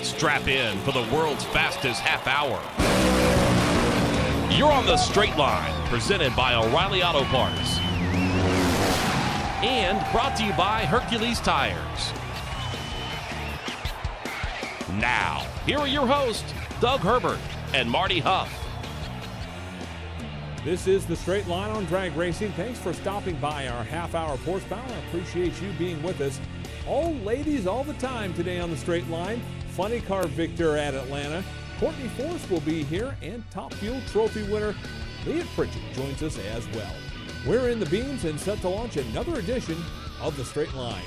Strap in for the world's fastest half hour. You're on the Straight Line, presented by O'Reilly Auto Parts. And brought to you by Hercules Tires. Now, here are your hosts, Doug Herbert and Marty Hough. This is the Straight Line on Drag Racing. Thanks for stopping by our half-hour horsepower. I appreciate you being with us. All ladies all the time today on the Straight Line. Funny car victor at Atlanta. Courtney Force will be here, and Top Fuel Trophy winner Leah Pritchett joins us as well. We're in the beans and set to launch another edition of the Straight Line.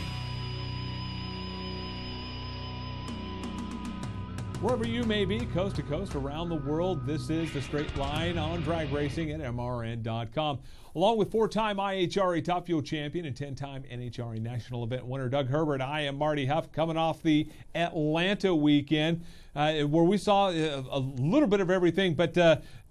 Wherever you may be, coast to coast, around the world, this is the Straight Line on Drag Racing at MRN.com. Along with four-time IHRA Top Fuel champion and 10-time NHRA National Event winner Doug Herbert, I am Marty Hough, coming off the Atlanta weekend, where we saw a little bit of everything. But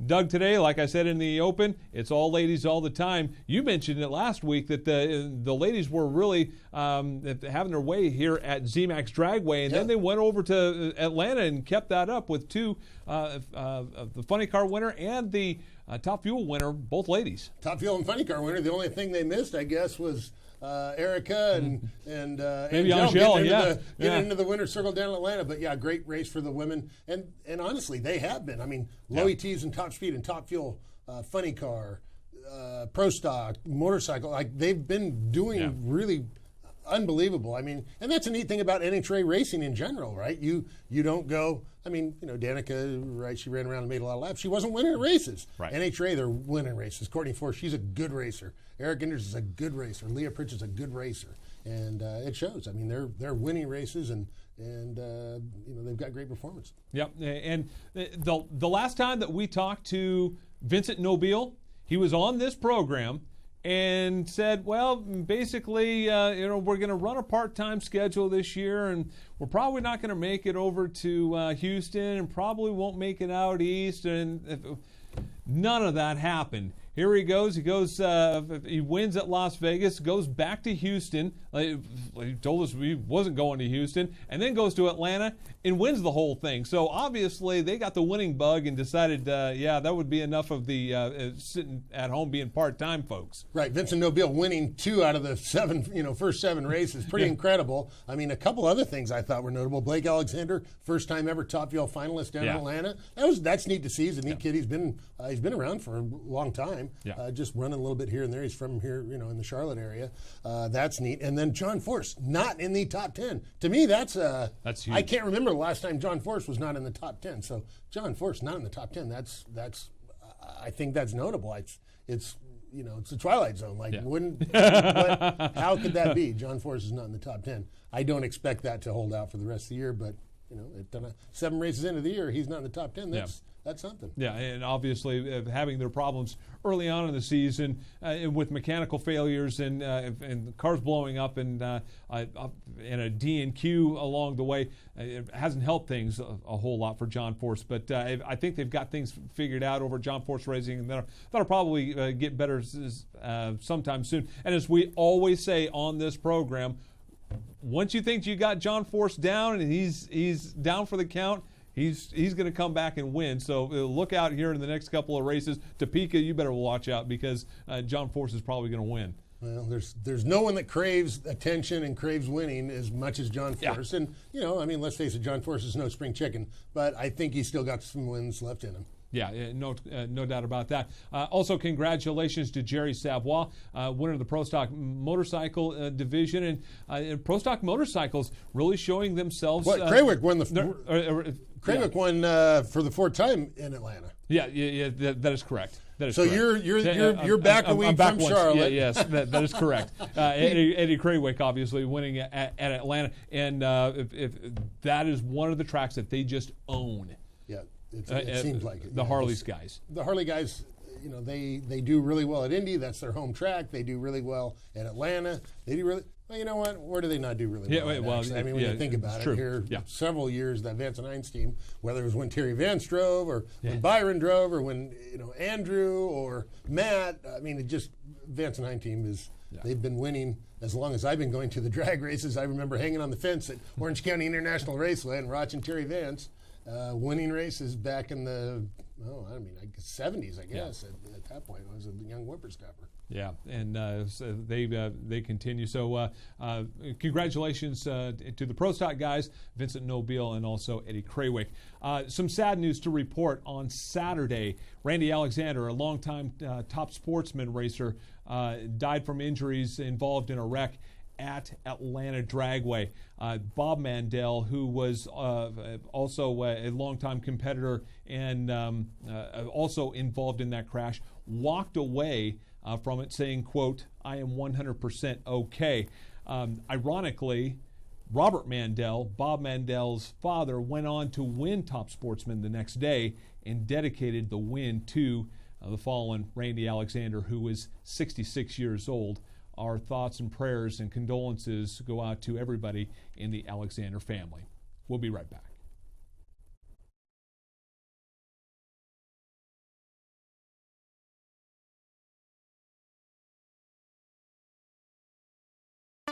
Doug, today, like I said in the open, it's all ladies all the time. You mentioned it last week that the ladies were really having their way here at ZMAX Dragway, and then they went over to Atlanta and kept that up with two, the Funny Car winner and the Top Fuel winner, both ladies. Top Fuel and Funny Car winner. The only thing they missed, I guess, was Erica and maybe Angel, getting into the winner's circle down in Atlanta. But yeah, great race for the women. And honestly, they have been. I mean, Low ETs and Top Speed and Top Fuel, Funny Car, Pro Stock, Motorcycle, like they've been doing really unbelievable. I mean, and that's a neat thing about NHRA racing in general, right? You don't go. I mean, you know, Danica, right? She ran around and made a lot of laps. She wasn't winning races. Right. NHRA, they're winning races. Courtney Force, she's a good racer. Eric Enders is a good racer. Leah Pritchett's a good racer, and it shows. I mean, they're winning races, and you know, they've got great performance. Yep. And the last time that we talked to Vincent Nobile, he was on this program and said, well, basically, you know, we're going to run a part-time schedule this year, and we're probably not going to make it over to Houston, and probably won't make it out east, and none of that happened. Here he goes. He wins at Las Vegas, goes back to Houston. He told us he wasn't going to Houston, and then goes to Atlanta and wins the whole thing. So obviously they got the winning bug and decided, that would be enough of the sitting at home being part-time folks. Right. Vincent Nobile winning 2 out of the 7, first 7 races. Pretty incredible. I mean, a couple other things I thought were notable. Blake Alexander, first time ever Top Fuel finalist down in Atlanta. That's neat to see. He's a neat kid. He's been around for a long time. Just running a little bit here and there. He's from here, in the Charlotte area. That's neat. And then John Force, not in the top 10. To me, that's huge. I can't remember the last time John Force was not in the top 10. So John Force not in the top 10. That's I think that's notable. It's the Twilight Zone. Like, how could that be? John Force is not in the top 10. I don't expect that to hold out for the rest of the year, but 7 races into the year, he's not in the top 10. That's something. Yeah, and obviously having their problems early on in the season with mechanical failures and cars blowing up and a D&Q along the way, it hasn't helped things a whole lot for John Force. But I think they've got things figured out over John Force Racing, and that'll probably get better sometime soon. And as we always say on this program, once you think you got John Force down and he's down for the count, He's going to come back and win. So look out here in the next couple of races. Topeka, you better watch out because John Force is probably going to win. Well, there's no one that craves attention and craves winning as much as John Force. And, let's face it, John Force is no spring chicken. But I think he's still got some wins left in him. Yeah, no doubt about that. Also, congratulations to Jerry Savoie, winner of the Pro Stock Motorcycle Division. And Pro Stock Motorcycles really showing themselves. Krawick won Krawick won for the 4th time in Atlanta. Yeah, that is correct. That is so correct. You're back a week from Charlotte. Yes, that is correct. Eddie Krawick obviously winning at Atlanta, and if that is one of the tracks that they just own. Yeah. It seems like it. The Harley's guys. The Harley guys, they do really well at Indy. That's their home track. They do really well at Atlanta. They do really well. You know what? Where do they not do really well? When you think about it, here several years that Vance and Hines team, whether it was when Terry Vance drove or when Byron drove or when Andrew or Matt, Vance and Hines team is They've been winning as long as I've been going to the drag races. I remember hanging on the fence at Orange County International Raceway and watching Terry Vance winning races back in the, 70s, I guess. At that point, I was a young whippersnapper. Yeah, and so they continue. So congratulations to the Pro Stock guys, Vincent Nobile and also Eddie Krawick. Some sad news to report on Saturday. Randy Alexander, a longtime top sportsman racer, died from injuries involved in a wreck at Atlanta Dragway. Bob Mandel, who was also a longtime competitor and also involved in that crash, walked away from it saying, quote, "I am 100% okay." Ironically, Robert Mandel, Bob Mandel's father, went on to win Top Sportsman the next day and dedicated the win to the fallen Randy Alexander, who was 66 years old. Our thoughts and prayers and condolences go out to everybody in the Alexander family. We'll be right back.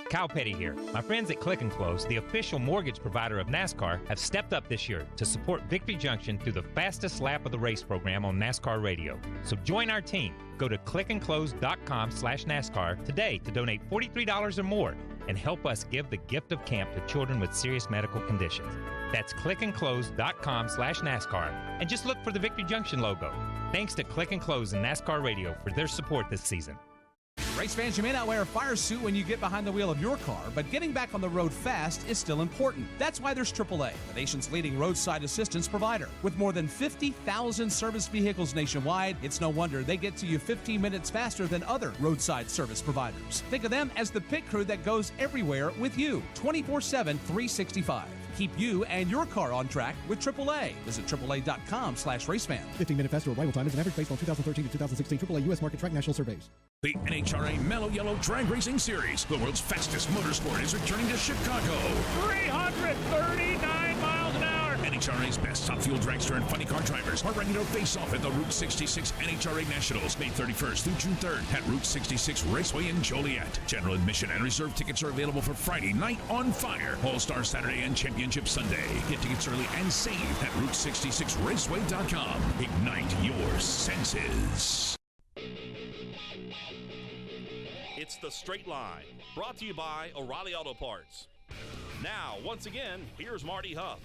Kyle Petty here. My friends at Click and Close, the official mortgage provider of NASCAR, have stepped up this year to support Victory Junction through the fastest lap of the race program on NASCAR radio. So join our team. Go to clickandclose.com/NASCAR today to donate $43 or more and help us give the gift of camp to children with serious medical conditions. That's clickandclose.com/NASCAR and just look for the Victory Junction logo. Thanks to Click and Close and NASCAR Radio for their support this season. Race fans, you may not wear a fire suit when you get behind the wheel of your car, but getting back on the road fast is still important. That's why there's AAA, the nation's leading roadside assistance provider. With more than 50,000 service vehicles nationwide, it's no wonder they get to you 15 minutes faster than other roadside service providers. Think of them as the pit crew that goes everywhere with you, 24/7, 365. Keep you and your car on track with AAA. Visit AAA.com/racefan. 15-minute faster arrival time is an average based on 2013 to 2016 AAA U.S. market track national surveys. The NHRA Mellow Yellow Drag Racing Series, the world's fastest motorsport, is returning to Chicago. 339 miles an hour. NHRA's best top fuel dragster and funny car drivers are ready to face off at the Route 66 NHRA Nationals, May 31st through June 3rd at Route 66 Raceway in Joliet. General admission and reserve tickets are available for Friday Night on Fire, All-Star Saturday, and Championship Sunday. Get tickets early and save at Route66Raceway.com. Ignite your senses. It's The Straight Line, brought to you by O'Reilly Auto Parts. Now, once again, here's Marty Hough.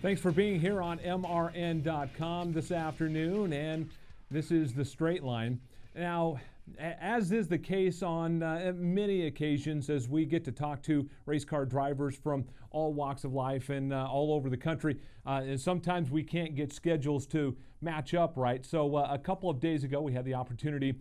Thanks for being here on MRN.com this afternoon, and this is The Straight Line. Now, as is the case on many occasions as we get to talk to race car drivers from all walks of life and all over the country, and sometimes we can't get schedules to match up right. So a couple of days ago we had the opportunity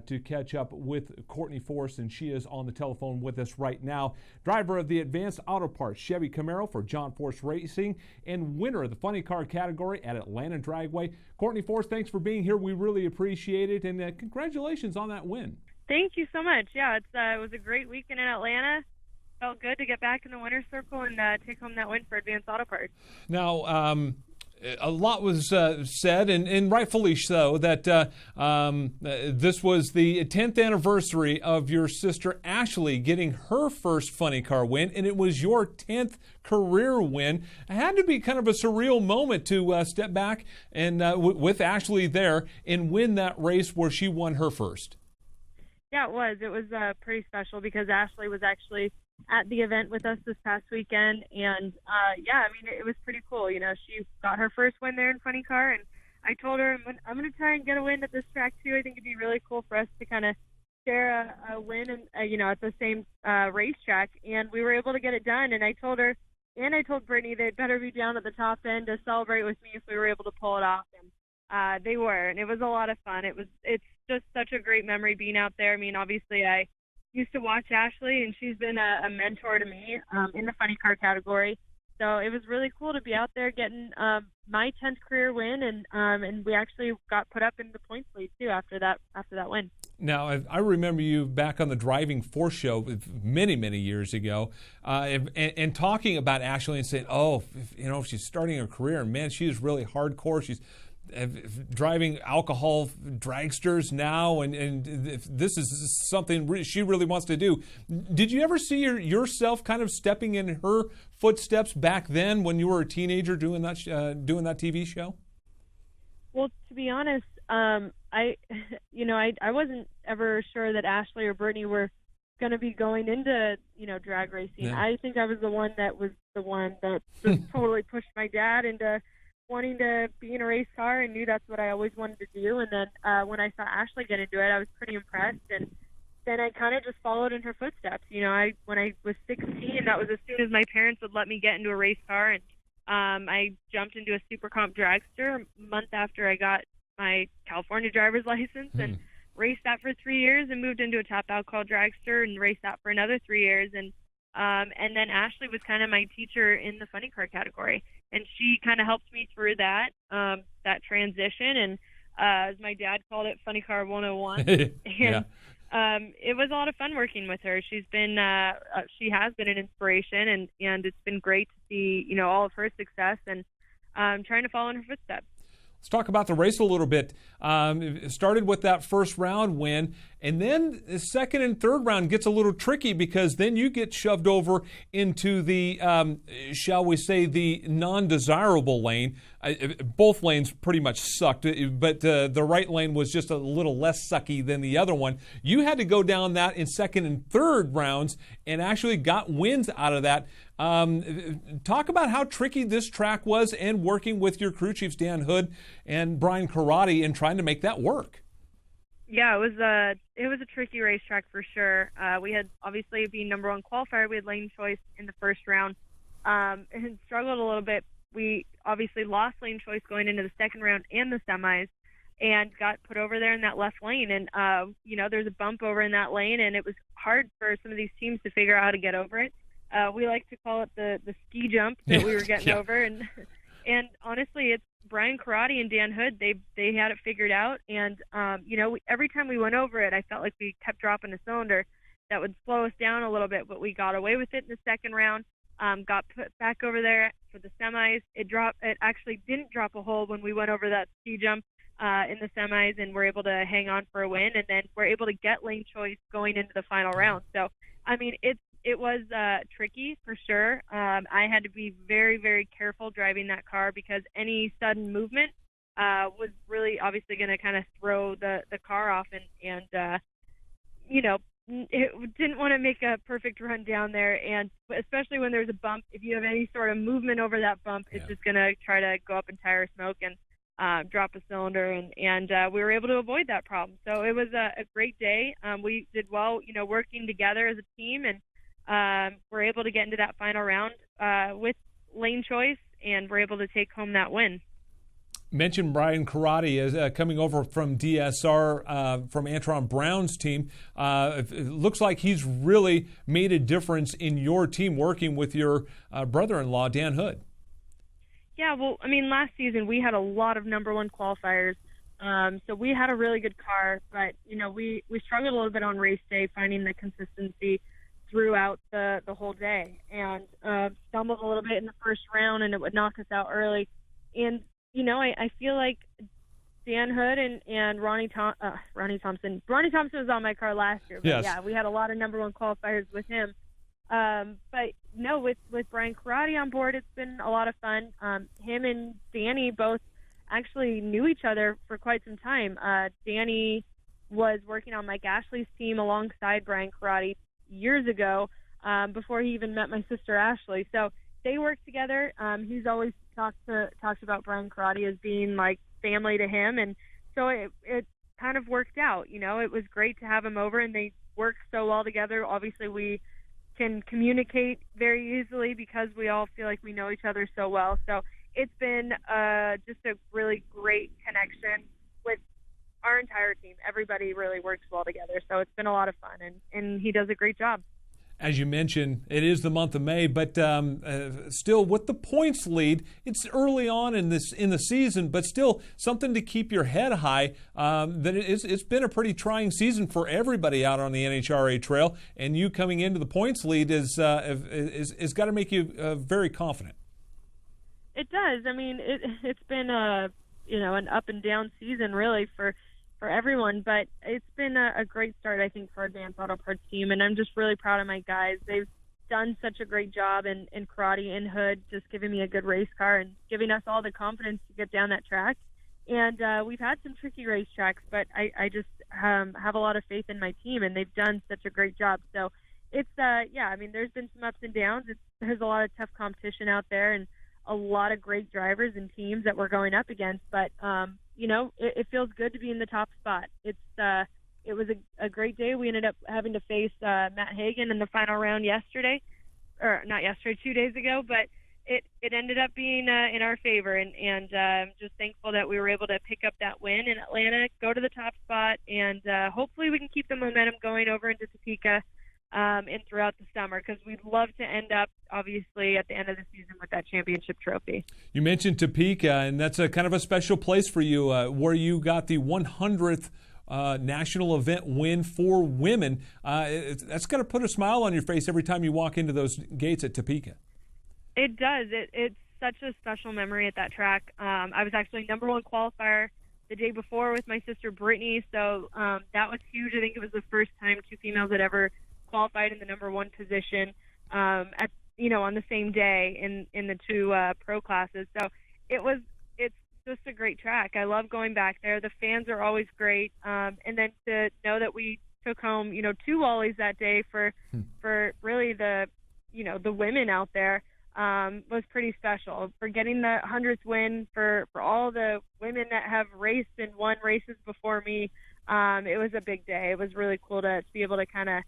to catch up with Courtney Force, and she is on the telephone with us right now. Driver of the Advanced Auto Parts Chevy Camaro for John Force Racing and winner of the funny car category at Atlanta Dragway. Courtney Force, thanks for being here. We really appreciate it, and congratulations on that win. Thank you so much. Yeah, it was a great weekend in Atlanta. Felt good to get back in the winner's circle and take home that win for Advanced Auto Parts. Now, a lot was said, and rightfully so, that this was the 10th anniversary of your sister Ashley getting her first funny car win, and it was your 10th career win. It had to be kind of a surreal moment to step back and with Ashley there and win that race where she won her first. Yeah, it was. It was pretty special because Ashley was actually at the event with us this past weekend, and it was pretty cool. You know, she got her first win there in funny car, and I told her I'm going to try and get a win at this track too. I think it'd be really cool for us to kind of share a win and at the same racetrack, and we were able to get it done. And I told her, and I told Brittany they'd better be down at the top end to celebrate with me if we were able to pull it off, and they were, and it was a lot of fun. It's just such a great memory being out there. I mean, obviously I used to watch Ashley, and she's been a mentor to me in the funny car category. So it was really cool to be out there getting my 10th career win, and we actually got put up in the points lead too after that win. Now, I remember you back on the Driving Force show many, many years ago, and talking about Ashley and saying, she's starting her career, and man, she is really hardcore. She's driving alcohol dragsters now, and this is something she really wants to do. Did you ever see yourself kind of stepping in her footsteps back then when you were a teenager doing that TV show? Well, to be honest, I wasn't ever sure that Ashley or Brittany were going to be going into, drag racing. Yeah. I think I was the one that just totally pushed my dad into wanting to be in a race car and knew that's what I always wanted to do. And then when I saw Ashley get into it, I was pretty impressed. And then I kind of just followed in her footsteps. When I was 16, that was as soon as my parents would let me get into a race car. And I jumped into a super comp dragster a month after I got my California driver's license and raced that for 3 years and moved into a top alcohol dragster and raced that for another 3 years. And then Ashley was kind of my teacher in the funny car category. And she kind of helped me through that transition. And as my dad called it, Funny Car 101. And it was a lot of fun working with her. She has been an inspiration, and it's been great to see, all of her success and trying to follow in her footsteps. Let's talk about the race a little bit. It started with that first round win, and then the second and third round gets a little tricky because then you get shoved over into the, shall we say, the non-desirable lane. Both lanes pretty much sucked, but the right lane was just a little less sucky than the other one. You had to go down that in second and third rounds and actually got wins out of that. Talk about how tricky this track was and working with your crew chiefs, Dan Hood and Brian Karate, and trying to make that work. Yeah, it was a tricky racetrack for sure. We had, obviously, being number one qualifier, we had lane choice in the first round and struggled a little bit. We obviously lost lane choice going into the second round and the semis and got put over there in that left lane. And, there's a bump over in that lane, and it was hard for some of these teams to figure out how to get over it. We like to call it the ski jump that we were getting over. And honestly, it's Brian Karate and Dan Hood. They had it figured out. And, every time we went over it, I felt like we kept dropping a cylinder that would slow us down a little bit, but we got away with it in the second round. Got put back over there for the semis. It actually didn't drop a hole when we went over that ski jump in the semis, and we're able to hang on for a win. And then we're able to get lane choice going into the final round. So, I mean, it was tricky for sure. I had to be very, very careful driving that car because any sudden movement was really obviously going to kind of throw the car off, and it didn't want to make a perfect run down there, and especially when there's a bump, if you have any sort of movement over that bump, it's just going to try to go up in tire smoke and drop a cylinder, and we were able to avoid that problem. So it was a great day. We did well, working together as a team, and we're able to get into that final round with lane choice, and we're able to take home that win. Mentioned Brian Karate as coming over from DSR from Antron Brown's team. It looks like he's really made a difference in your team working with your brother-in-law, Dan Hood. Yeah, well, I mean, last season we had a lot of number one qualifiers, so we had a really good car, but, we struggled a little bit on race day finding the consistency throughout the whole day, and stumbled a little bit in the first round, and it would knock us out early. And I feel like Dan Hood and Ronnie Thompson. Ronnie Thompson was on my car last year, but yes. Yeah, we had a lot of number one qualifiers with him. But no, with Brian Karate on board, it's been a lot of fun. Him and Danny both actually knew each other for quite some time. Danny was working on Mike Ashley's team alongside Brian Karate years ago, before he even met my sister Ashley. So they worked together. He's always talks about Brian Karate as being like family to him, and so it kind of worked out. It was great to have him over, and they work so well together. Obviously, we can communicate very easily because we all feel like we know each other so well. So it's been just a really great connection with our entire team. Everybody really works well together, so it's been a lot of fun, and he does a great job. As you mentioned, it is the month of May, but still with the points lead, it's early on in the season, but still something to keep your head high. That it's been a pretty trying season for everybody out on the NHRA trail, and you coming into the points lead is got to make you very confident. It does. I mean, it's been an up and down season really for everyone, but it's been a great start, I think, for Advanced Auto Parts team, and I'm just really proud of my guys. They've done such a great job in karate and hood, just giving me a good race car and giving us all the confidence to get down that track. And we've had some tricky racetracks, but I just have a lot of faith in my team, and they've done such a great job. So it's, there's been some ups and downs. There's a lot of tough competition out there and a lot of great drivers and teams that we're going up against. But, it feels good to be in the top spot. It was a great day. We ended up having to face Matt Hagan in the final round yesterday, or not yesterday, 2 days ago, but it ended up being in our favor, and I'm just thankful that we were able to pick up that win in Atlanta, go to the top spot, and hopefully we can keep the momentum going over into Topeka and throughout the summer, because we'd love to end up, obviously, at the end of the season with that championship trophy. You mentioned Topeka, and that's a kind of a special place for you, where you got the 100th national event win for women. That's going to put a smile on your face every time you walk into those gates at Topeka. It does. It's such a special memory at that track. I was actually number one qualifier the day before with my sister Brittany, so that was huge. I think it was the first time two females had ever qualified in the number one position on the same day in the two pro classes. So it's just a great track. I love going back there. The fans are always great, and then to know that we took home 2 Wallies that day for really the women out there was pretty special. For getting the 100th win for all the women that have raced and won races before me, it was a big day. It was really cool to be able to kind of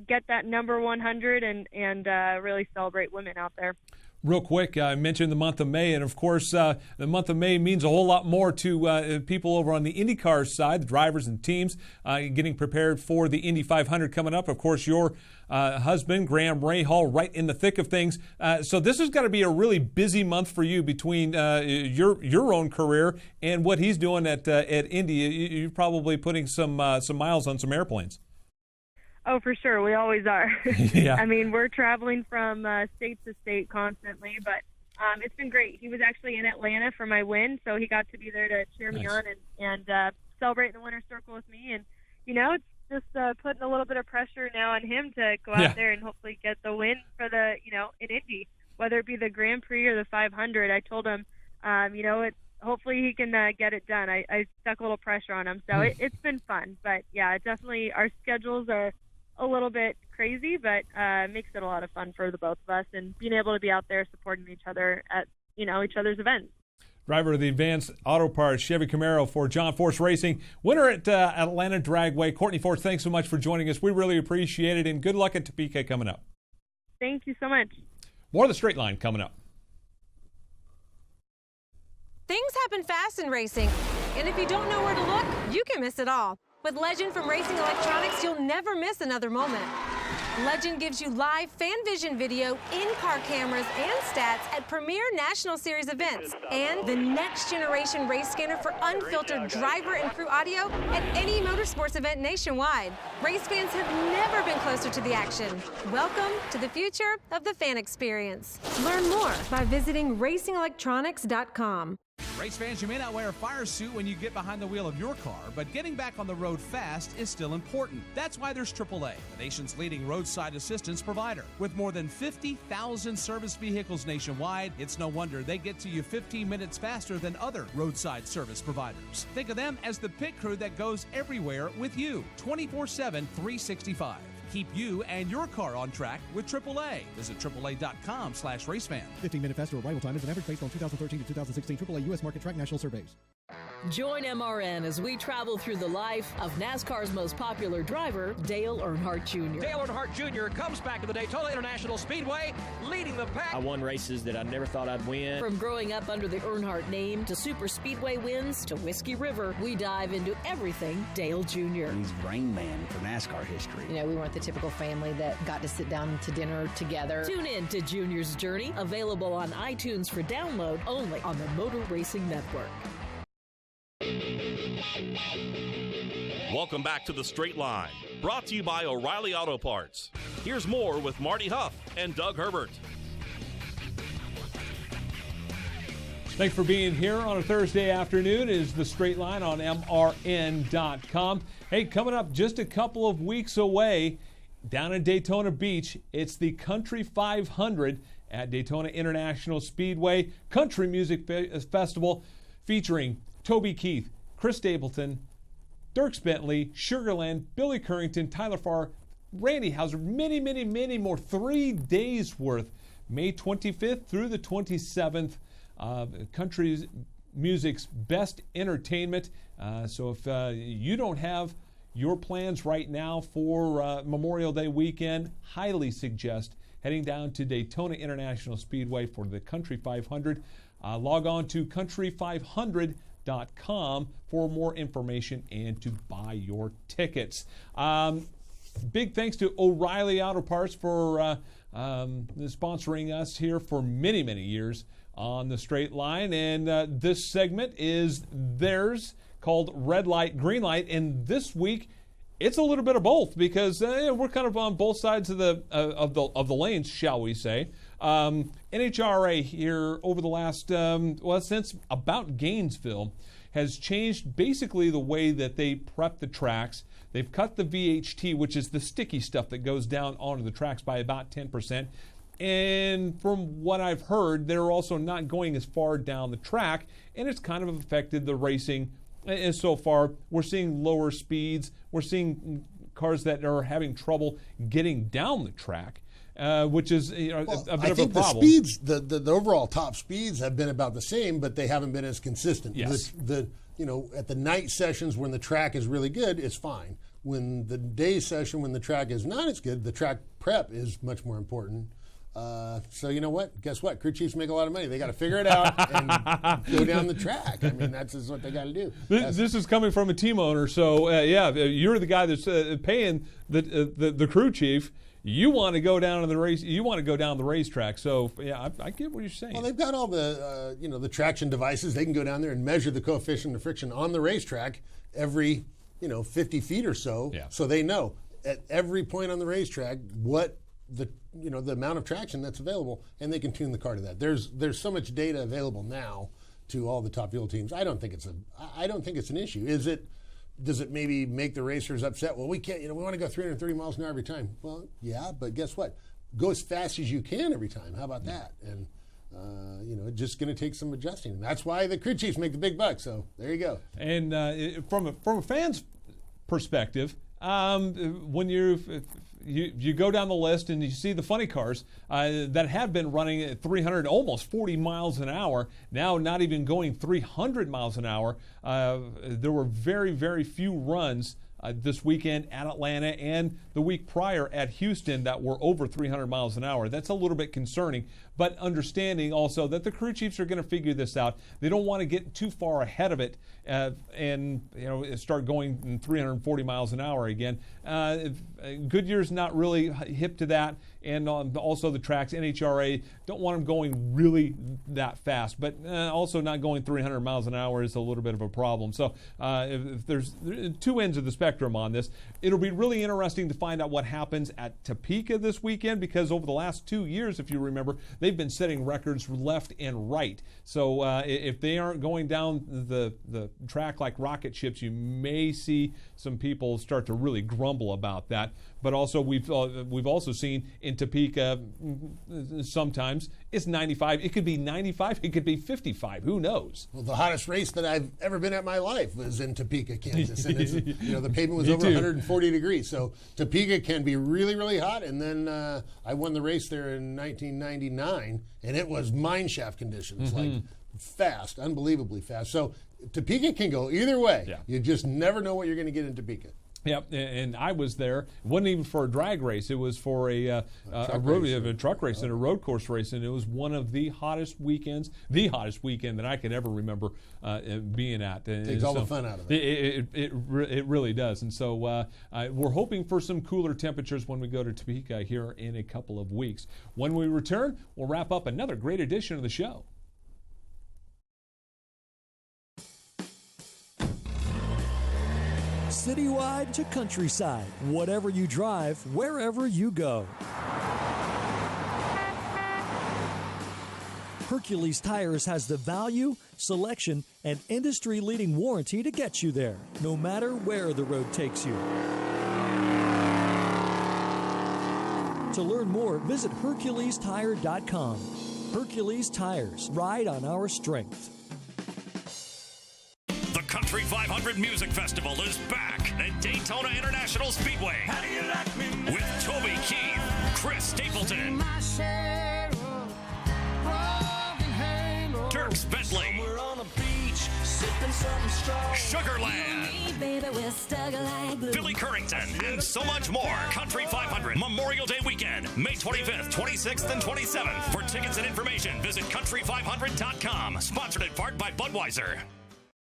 get that number 100 and really celebrate women out there. Real quick, I mentioned the month of May, and of course, the month of May means a whole lot more to people over on the IndyCar side, the drivers and teams, getting prepared for the Indy 500 coming up. Of course, your husband, Graham Rahal, right in the thick of things. So this has got to be a really busy month for you between your own career and what he's doing at Indy. You're probably putting some miles on some airplanes. Oh, for sure. We always are. Yeah. I mean, we're traveling from state to state constantly, but it's been great. He was actually in Atlanta for my win, so he got to be there to cheer me on and celebrate in the winner's circle with me. And, it's just putting a little bit of pressure now on him to go out there and hopefully get the win for the, in Indy, whether it be the Grand Prix or the 500. I told him, hopefully he can get it done. I stuck a little pressure on him, so it's been fun. But, yeah, definitely our schedules are a little bit crazy, but makes it a lot of fun for the both of us, and being able to be out there supporting each other at each other's events. Driver of the Advanced Auto Parts Chevy Camaro for John Force Racing, winner at Atlanta Dragway. Courtney Force, thanks so much for joining us. We really appreciate it, and good luck at Topeka coming up. Thank you so much. More of the Straight Line coming up. Things happen fast in racing, and if you don't know where to look, you can miss it all. With Legend from Racing Electronics, you'll never miss another moment. Legend gives you live fan vision video, in-car cameras, and stats at premier National Series events, and the next generation race scanner for unfiltered driver and crew audio at any motorsports event nationwide. Race fans have never been closer to the action. Welcome to the future of the fan experience. Learn more by visiting racingelectronics.com. Race fans, you may not wear a fire suit when you get behind the wheel of your car, but getting back on the road fast is still important. That's why there's AAA, the nation's leading roadside assistance provider. With more than 50,000 service vehicles nationwide, it's no wonder they get to you 15 minutes faster than other roadside service providers. Think of them as the pit crew that goes everywhere with you, 24/7, 365. Keep you and your car on track with AAA. Visit AAA.com/racefan. 15-minute faster arrival time is an average based on 2013 to 2016 AAA U.S. Market Track National Surveys. Join MRN as we travel through the life of NASCAR's most popular driver, Dale Earnhardt Jr. Dale Earnhardt Jr. comes back to the Daytona International Speedway, leading the pack. I won races that I never thought I'd win. From growing up under the Earnhardt name to super speedway wins to Whiskey River, we dive into everything Dale Jr. He's Rain Man for NASCAR history. We weren't the typical family that got to sit down to dinner together. Tune in to Junior's Journey, available on iTunes for download only on the Motor Racing Network. Welcome back to The Straight Line, brought to you by O'Reilly Auto Parts. Here's more with Marty Hough and Doug Herbert. Thanks for being here on a Thursday afternoon. It is The Straight Line on MRN.com. Hey, coming up just a couple of weeks away, down in Daytona Beach, it's the Country 500 at Daytona International Speedway Country Music Festival featuring Toby Keith, Chris Stapleton, Dierks Bentley, Sugarland, Billy Currington, Tyler Farr, Randy Houser, many, many, many more. 3 days worth, May 25th through the 27th. Country music's best entertainment. So if you don't have your plans right now for Memorial Day weekend, highly suggest heading down to Daytona International Speedway for the Country 500. Log on to country500.com for more information and to buy your tickets. Big thanks to O'Reilly Auto Parts for sponsoring us here for many, many years on The Straight Line. And this segment is theirs, called Red Light, Green Light. And this week, it's a little bit of both because we're kind of on both sides of the lanes, shall we say. NHRA here over the last, since about Gainesville, has changed basically the way that they prep the tracks. They've cut the VHT, which is the sticky stuff that goes down onto the tracks, by about 10%. And from what I've heard, they're also not going as far down the track, and it's kind of affected the racing. And so far, we're seeing lower speeds. We're seeing cars that are having trouble getting down the track, which is a bit of a problem. I think the speeds, the overall top speeds have been about the same, but they haven't been as consistent. Yes. At the night sessions when the track is really good, it's fine. When the day session, when the track is not as good, the track prep is much more important. So you know what? Guess what? Crew chiefs make a lot of money. They got to figure it out and go down the track. I mean, that's just what they got to do. This is coming from a team owner, so you're the guy that's paying the crew chief. You want to go down to the race. You want to go down the racetrack. So yeah, I get what you're saying. Well, they've got all the the traction devices. They can go down there and measure the coefficient of friction on the racetrack every 50 feet or so. Yeah. So they know at every point on the racetrack what the amount of traction that's available, and they can tune the car to that. There's so much data available now to all the top fuel teams. I don't think it's an issue. Does it maybe make the racers upset? Well, we can't, we want to go 330 miles an hour every time. Well, yeah, but guess what? Go as fast as you can every time. How about that? And, it's just going to take some adjusting. And that's why the crew chiefs make the big bucks. So there you go. And from a fan's perspective, when you go down the list and you see the funny cars that have been running at 300, almost 40 miles an hour, now not even going 300 miles an hour. There were very, very few runs this weekend at Atlanta and the week prior at Houston that were over 300 miles an hour. That's a little bit concerning, but understanding also that the crew chiefs are going to figure this out. They don't want to get too far ahead of it and start going 340 miles an hour again. Goodyear's not really hip to that, and also the tracks, NHRA, don't want them going really that fast, but also not going 300 miles an hour is a little bit of a problem. So if there's two ends of the spectrum on this, it'll be really interesting to find out what happens at Topeka this weekend, because over the last 2 years, if you remember, they've been setting records left and right. So if they aren't going down the track like rocket ships, you may see some people start to really grumble about that. But also we've also seen in Topeka sometimes it's 95. It could be 95. It could be 55. Who knows? Well, the hottest race that I've ever been at in my life was in Topeka, Kansas, and it's, the pavement was over 140 degrees. So Topeka can be really, really hot. And then I won the race there in 1999, and it was mine shaft conditions, like fast, unbelievably fast. So Topeka can go either way. Yeah. You just never know what you're going to get in Topeka. Yep, and I was there. It wasn't even for a drag race. It was for a truck race and a road course race, and it was one of the hottest weekends, the hottest weekend that I can ever remember being at. Takes all the fun out of it. It really does. And so we're hoping for some cooler temperatures when we go to Topeka here in a couple of weeks. When we return, we'll wrap up another great edition of the show. Citywide to countryside, whatever you drive, wherever you go. Hercules Tires has the value, selection, and industry-leading warranty to get you there, no matter where the road takes you. To learn more, visit HerculesTire.com. Hercules Tires, ride on our strength. The Country 500 Music Festival is back at Daytona International Speedway. How do you like me, with Toby Keith, Chris Stapleton, Dirks Bentley, Sugarland, Billy Currington, and so much more. Country 500 Memorial Day weekend, May 25th, 26th, and 27th. For tickets and information, visit country500.com. Sponsored in part by Budweiser.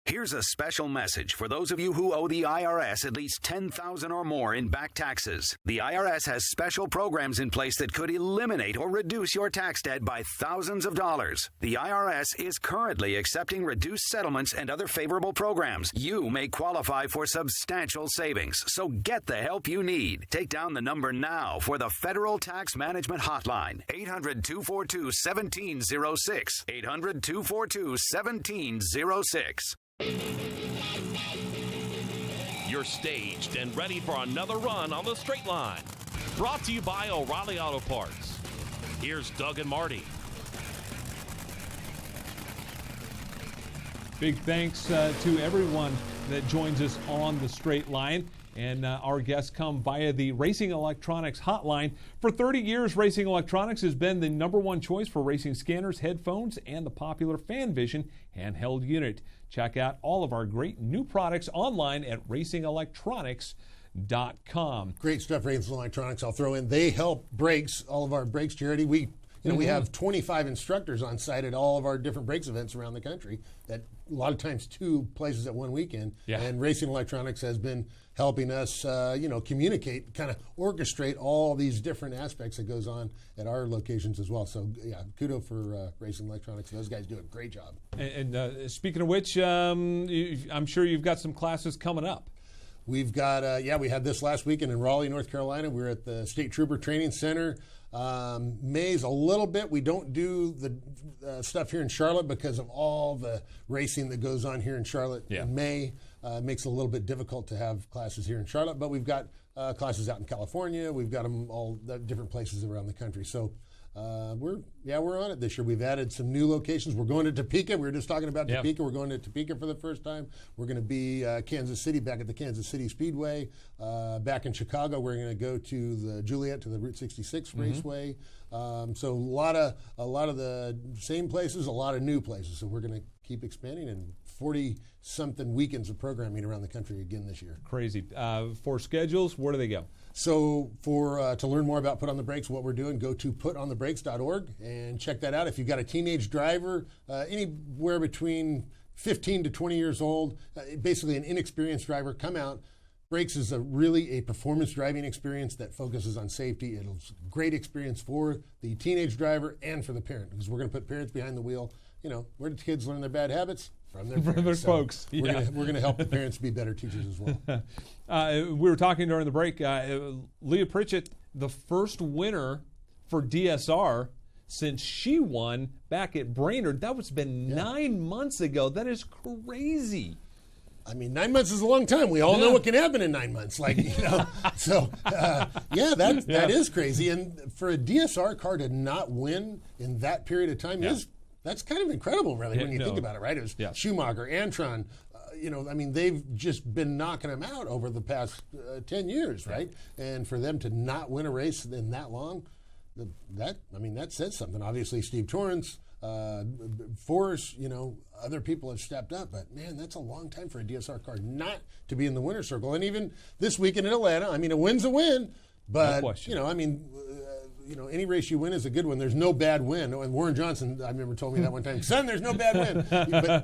Here's a special message for those of you who owe the IRS at least $10,000 or more in back taxes. The IRS has special programs in place that could eliminate or reduce your tax debt by thousands of dollars. The IRS is currently accepting reduced settlements and other favorable programs. You may qualify for substantial savings, so get the help you need. Take down the number now for the Federal Tax Management Hotline, 800-242-1706, 800-242-1706. You're staged and ready for another run on the straight line. Brought to you by O'Reilly Auto Parts. Here's Doug and Marty. Big thanks to everyone that joins us on the straight line. And our guests come via the Racing Electronics hotline. For 30 years, Racing Electronics has been the #1 choice for racing scanners, headphones, and the popular FanVision handheld unit. Check out all of our great new products online at racingelectronics.com. Great stuff, Racing Electronics. I'll throw in, they help brakes, all of our brakes charity. We have 25 instructors on site at all of our different brakes events around the country, that a lot of times 2 places at one weekend. Yeah. And Racing Electronics has been helping us, communicate, kind of orchestrate all these different aspects that goes on at our locations as well. So, yeah, kudos for Racing Electronics. Those guys do a great job. And speaking of which, I'm sure you've got some classes coming up. We've got, we had this last weekend in Raleigh, North Carolina. We were at the State Trooper Training Center. May's a little bit. We don't do the stuff here in Charlotte because of all the racing that goes on here in Charlotte in May. Makes it a little bit difficult to have classes here in Charlotte, but we've got classes out in California. We've got them all different places around the country. So we're on it this year. We've added some new locations. We're going to Topeka. We were just talking about Topeka. We're going to Topeka for the first time. We're going to be Kansas City, back at the Kansas City Speedway. Back in Chicago, we're going to go to the Juliet, to the Route 66 Raceway. So a lot of the same places, a lot of new places. So we're going to keep expanding, and 40-something weekends of programming around the country again this year. Crazy. For schedules, where do they go? So to learn more about Put on the Brakes, what we're doing, go to putonthebrakes.org and check that out. If you've got a teenage driver, anywhere between 15 to 20 years old, basically an inexperienced driver, come out. Brakes is really a performance driving experience that focuses on safety. It's a great experience for the teenage driver and for the parent, because we're going to put parents behind the wheel. Where do kids learn their bad habits? From their parents. From their folks. We're going to help the parents be better teachers as well. We were talking during the break. Leah Pritchett, the first winner for DSR since she won back at Brainerd. That was been 9 months ago. That is crazy. I mean, 9 months is a long time. We all know what can happen in 9 months. That is crazy. And for a DSR car to not win in that period of time that's kind of incredible, really, when you think about it, right? It was Schumacher, Antron. They've just been knocking them out over the past 10 years, right? And for them to not win a race in that long, that says something. Obviously, Steve Torrance, Forrest, other people have stepped up, but man, that's a long time for a DSR car not to be in the winner's circle. And even this weekend in Atlanta, a win's a win, but any race you win is a good one. There's no bad win. And Warren Johnson, I remember, told me that one time, son, there's no bad win.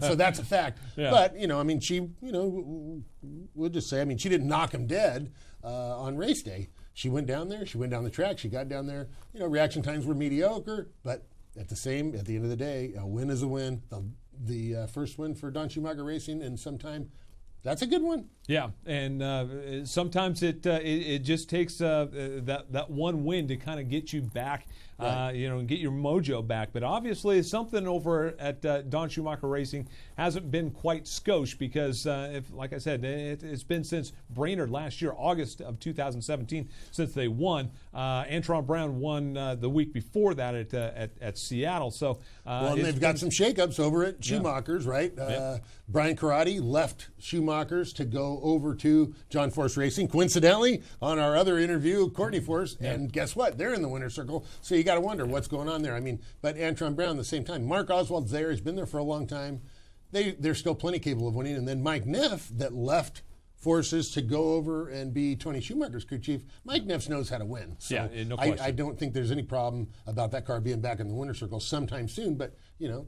So that's a fact. Yeah. But, she, we'll just say, she didn't knock him dead on race day. She went down there. She went down the track. She got down there. Reaction times were mediocre. But at the end of the day, a win is a win. The first win for Don Schumacher Racing in some time, That's a good one. Yeah, and sometimes it just takes that one win to kind of get you back, Right. and get your mojo back. But obviously, something over at Don Schumacher Racing hasn't been quite skosh because, like I said, it's been since Brainerd last year, August of 2017, since they won. Antron Brown won the week before that at Seattle. So, and they've got some shakeups over at Schumacher's, right? Brian Karate left Schumacher's to go over to John Force Racing. Coincidentally, on our other interview, Courtney Force, and guess what? They're in the winner's circle. So you got to wonder what's going on there. I mean, but Antron Brown at the same time. Mark Oswald's there. He's been there for a long time. They're still plenty capable of winning. And then Mike Neff that left Forces to go over and be Tony Schumacher's crew chief. Mike Neff knows how to win. So no question. I don't think there's any problem about that car being back in the winner's circle sometime soon. But,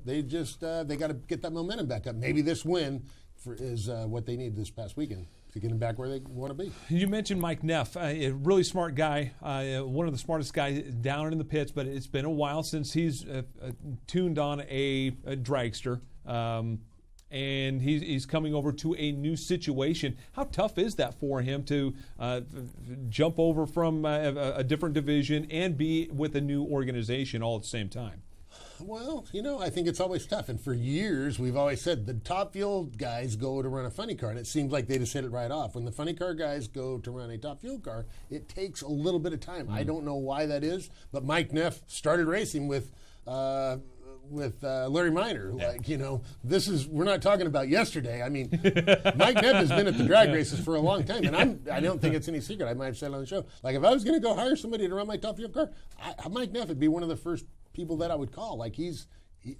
they just they got to get that momentum back up. Maybe this win is what they need this past weekend to get them back where they want to be. You mentioned Mike Neff, a really smart guy, one of the smartest guys down in the pits, but it's been a while since he's tuned on a dragster. And he's coming over to a new situation. How tough is that for him to jump over from a different division and be with a new organization all at the same time? Well, I think it's always tough. And for years, we've always said the Top Fuel guys go to run a funny car. And it seems like they just hit it right off. When the funny car guys go to run a Top Fuel car, it takes a little bit of time. I don't know why that is. But Mike Neff started racing with Larry Miner. We're not talking about yesterday. I mean, Mike Neff has been at the drag races for a long time, and I don't think it's any secret. I might have said it on the show. Like, if I was going to go hire somebody to run my Top Fuel car, Mike Neff would be one of the first people that I would call. Like,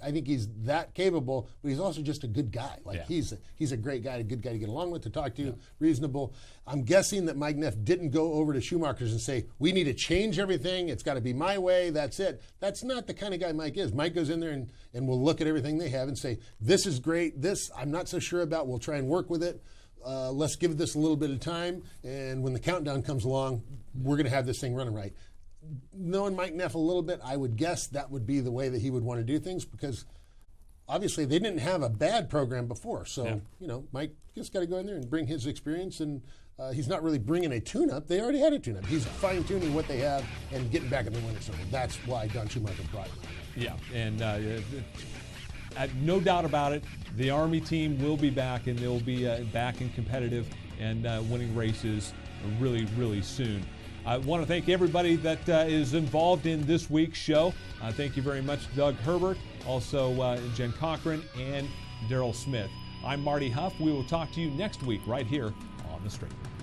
I think he's that capable, but he's also just a good guy. Like, he's a great guy, a good guy to get along with, to talk to, reasonable. I'm guessing that Mike Neff didn't go over to Schumacher's and say, we need to change everything. It's got to be my way. That's it. That's not the kind of guy Mike is. Mike goes in there and will look at everything they have and say, this is great. This I'm not so sure about. We'll try and work with it. Let's give this a little bit of time. And when the countdown comes along, we're going to have this thing running right. Knowing Mike Neff a little bit, I would guess that would be the way that he would want to do things, because obviously they didn't have a bad program before. So, Mike just got to go in there and bring his experience, and he's not really bringing a tune-up. They already had a tune-up. He's fine-tuning what they have and getting back in the winner's circle. That's why Don Schumacher brought him. Yeah, and no doubt about it, the Army team will be back, and they'll be back and competitive and winning races really, really soon. I want to thank everybody that is involved in this week's show. Thank you very much, Doug Herbert, also Jen Cochran and Daryl Smith. I'm Marty Hough. We will talk to you next week right here on The Straight Line.